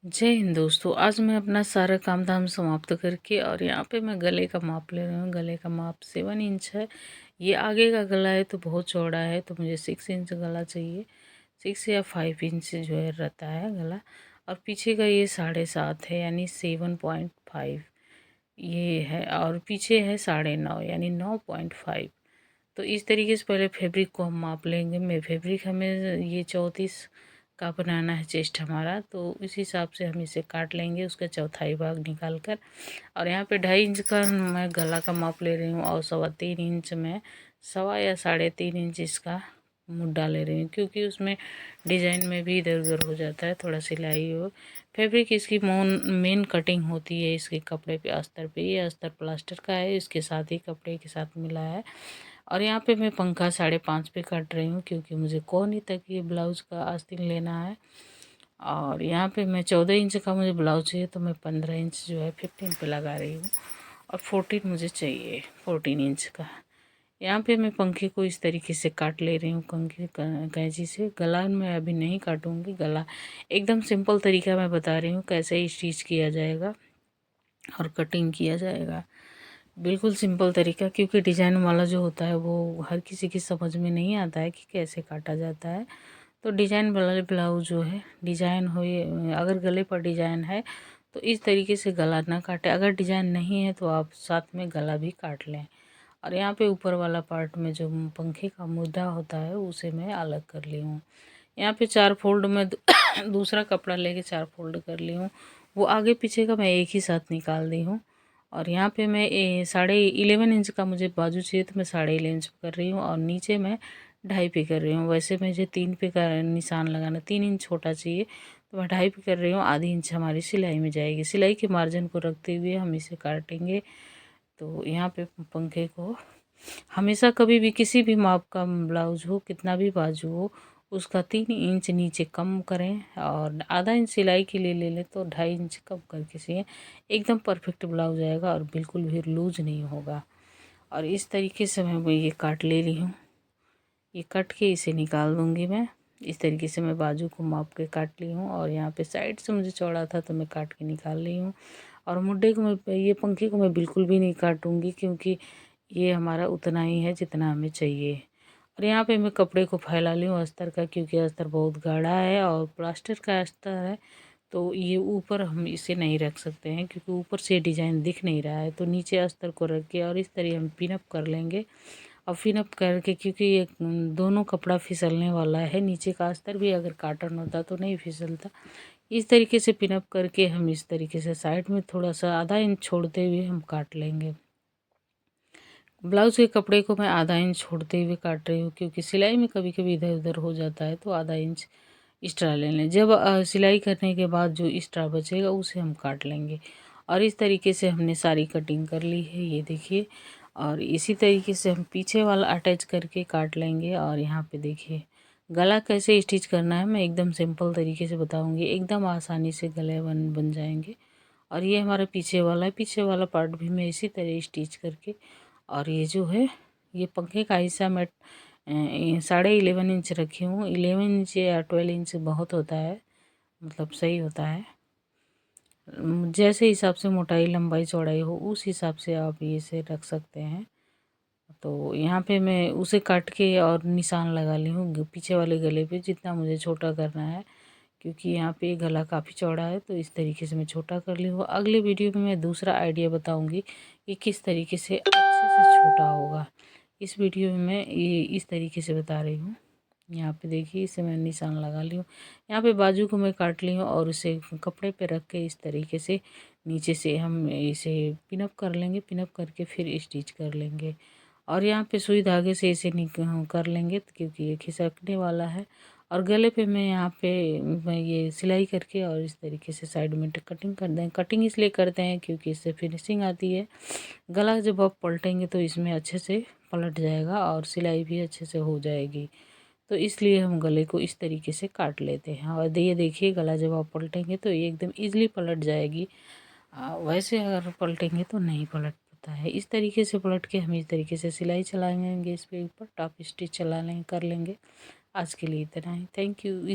जय हिंद दोस्तों। आज मैं अपना सारा काम धाम समाप्त करके और यहाँ पे मैं गले का माप ले रही हूँ। गले का माप 7 इंच है। ये आगे का गला है तो बहुत चौड़ा है, तो मुझे 6 इंच गला चाहिए। 6 या 5 इंच जो है रहता है गला। और पीछे का ये 7.5 है, यानी 7.5 ये है। और पीछे है 9.5 यानी 9.5। तो इस तरीके से पहले फैब्रिक को हम माप लेंगे। मैं फैब्रिक हमें ये 34 का बनाना है चेस्ट हमारा, तो इस हिसाब से हम इसे काट लेंगे, उसका चौथाई भाग निकाल कर। और यहाँ पे 2.5 इंच का मैं गला का माप ले रही हूँ और 3.25 इंच में 1.25 या 3.5 इंच इसका मुड्ढा ले रही हूँ, क्योंकि उसमें डिजाइन में भी इधर उधर हो जाता है थोड़ा सिलाई हो। फैब्रिक इसकी मेन कटिंग होती है इसके कपड़े पे, अस्तर पे। ये अस्तर प्लास्टर का है, इसके साथ ही कपड़े के साथ मिला है। और यहाँ पे मैं पंखा 5.5 पे काट रही हूँ, क्योंकि मुझे कोहनी तक ये ब्लाउज का आस्तीन लेना है। और यहाँ पे मैं 14 इंच का मुझे ब्लाउज चाहिए, तो मैं 15 इंच जो है 15 पे लगा रही हूँ। और 14 मुझे चाहिए 14 इंच का। यहाँ पे मैं पंखे को इस तरीके से काट ले रही हूँ कैंची से। गला मैं अभी नहीं काटूंगी, गला एकदम सिंपल तरीका मैं बता रही हूँ कैसे स्टिच किया जाएगा और कटिंग किया जाएगा। बिल्कुल सिंपल तरीका, क्योंकि डिजाइन वाला जो होता है वो हर किसी की समझ में नहीं आता है कि कैसे काटा जाता है। तो डिजाइन वाला ब्लाउज जो है, डिजाइन हो अगर गले पर डिजाइन है तो इस तरीके से गला ना काटे, अगर डिजाइन नहीं है तो आप साथ में गला भी काट लें। और यहाँ पे ऊपर वाला पार्ट में जो पंखे का मुद्दा होता है उसे मैं अलग कर ली हूँ। यहाँ पे 4 फोल्ड में दूसरा कपड़ा लेके 4 फोल्ड कर ली हूँ। वो आगे पीछे का मैं एक ही साथ निकाल दी हूँ। और यहाँ पे मैं 11.5 इंच का मुझे बाजू चाहिए, तो मैं 11.5 इंच कर रही हूँ। और नीचे मैं 2.5 पे कर रही हूँ। वैसे मुझे 3 पे का निशान लगाना, 3 इंच छोटा चाहिए, तो मैं 2.5 पे कर रही हूँ। आधी इंच हमारी सिलाई में जाएगी। सिलाई के मार्जिन को रखते हुए हम इसे काटेंगे। तो यहाँ पे पंखे को हमेशा कभी भी किसी भी माप का ब्लाउज हो, कितना भी बाजू हो, उसका 3 इंच नीचे कम करें। और आधा इंच सिलाई के लिए ले लें तो 2.5 इंच कम करके सिए, एकदम परफेक्ट ब्लाउज आएगा और बिल्कुल भी लूज नहीं होगा। और इस तरीके से मैं ये काट ले रही हूँ। ये कट के इसे निकाल दूँगी मैं। इस तरीके से मैं बाजू को माप के काट ली हूँ। और यहाँ पे साइड से मुझे चौड़ा था तो मैं काट के निकाल ली हूँ। और मुड्ढे को मैं, ये पंखे को मैं बिल्कुल भी नहीं काटूँगी, क्योंकि ये हमारा उतना ही है जितना हमें चाहिए। और यहाँ पे मैं कपड़े को फैला ली हूँ अस्तर का, क्योंकि अस्तर बहुत गाढ़ा है और प्लास्टर का अस्तर है, तो ये ऊपर हम इसे नहीं रख सकते हैं, क्योंकि ऊपर से डिजाइन दिख नहीं रहा है। तो नीचे अस्तर को रख के और इस तरह हम पिनअप कर लेंगे। और पिनअप करके, क्योंकि ये दोनों कपड़ा फिसलने वाला है, नीचे का अस्तर भी अगर काटन होता तो नहीं फिसलता। इस तरीके से पिनअप करके हम इस तरीके से साइड में थोड़ा सा आधा इंच छोड़ते हुए हम काट लेंगे। ब्लाउज के कपड़े को मैं आधा इंच छोड़ते हुए काट रही हूँ, क्योंकि सिलाई में कभी कभी इधर उधर हो जाता है, तो आधा इंच एक्स्ट्रा ले लें। जब सिलाई करने के बाद जो एक्स्ट्रा बचेगा उसे हम काट लेंगे। और इस तरीके से हमने सारी कटिंग कर ली है, ये देखिए। और इसी तरीके से हम पीछे वाला अटैच करके काट लेंगे। और यहाँ पे देखिए गला कैसे स्टिच करना है, मैं एकदम सिंपल तरीके से बताऊँगी, एकदम आसानी से गले बन जाएंगे। और ये हमारा पीछे वाला है, पीछे वाला पार्ट भी मैं इसी तरह स्टिच करके। और ये जो है, ये पंखे का हिस्सा मैं 11.5 इंच रखी हूँ। 11 इंच या 12 इंच बहुत होता है, मतलब सही होता है। जैसे हिसाब से मोटाई लंबाई चौड़ाई हो उस हिसाब से आप ये से रख सकते हैं। तो यहाँ पे मैं उसे काट के और निशान लगा ली हूँ पीछे वाले गले पे, जितना मुझे छोटा करना है, क्योंकि यहाँ पे गला काफ़ी चौड़ा है, तो इस तरीके से मैं छोटा कर ली हूँ। अगले वीडियो में मैं दूसरा आइडिया बताऊँगी कि किस तरीके से अच्छे से छोटा होगा। इस वीडियो में मैं ये इस तरीके से बता रही हूँ। यहाँ पे देखिए इसे मैं निशान लगा ली हूँ। यहाँ पे बाजू को मैं काट ली हूँ और उसे कपड़े पे रख के इस तरीके से नीचे से हम इसे पिनअप कर लेंगे। पिनअप करके फिर स्टिच कर लेंगे। और यहाँ पे सुई धागे से इसे कर लेंगे, क्योंकि ये खिसकने वाला है। और गले पे मैं यहाँ पे मैं ये सिलाई करके और इस तरीके से साइड में कटिंग कर दें। कटिंग इसलिए करते हैं क्योंकि इससे फिनिशिंग आती है। गला जब आप पलटेंगे तो इसमें अच्छे से पलट जाएगा और सिलाई भी अच्छे से हो जाएगी। तो इसलिए हम गले को इस तरीके से काट लेते हैं। और ये देखिए गला जब आप पलटेंगे तो ये एकदम ईजिली पलट जाएगी। वैसे अगर पलटेंगे तो नहीं पलट पाता है। इस तरीके से पलट के हम इस तरीके से सिलाई चलाएंगे, इस पे ऊपर टॉप स्टिच चला लेंगे कर लेंगे। आज के लिए इतना ही। Thank you.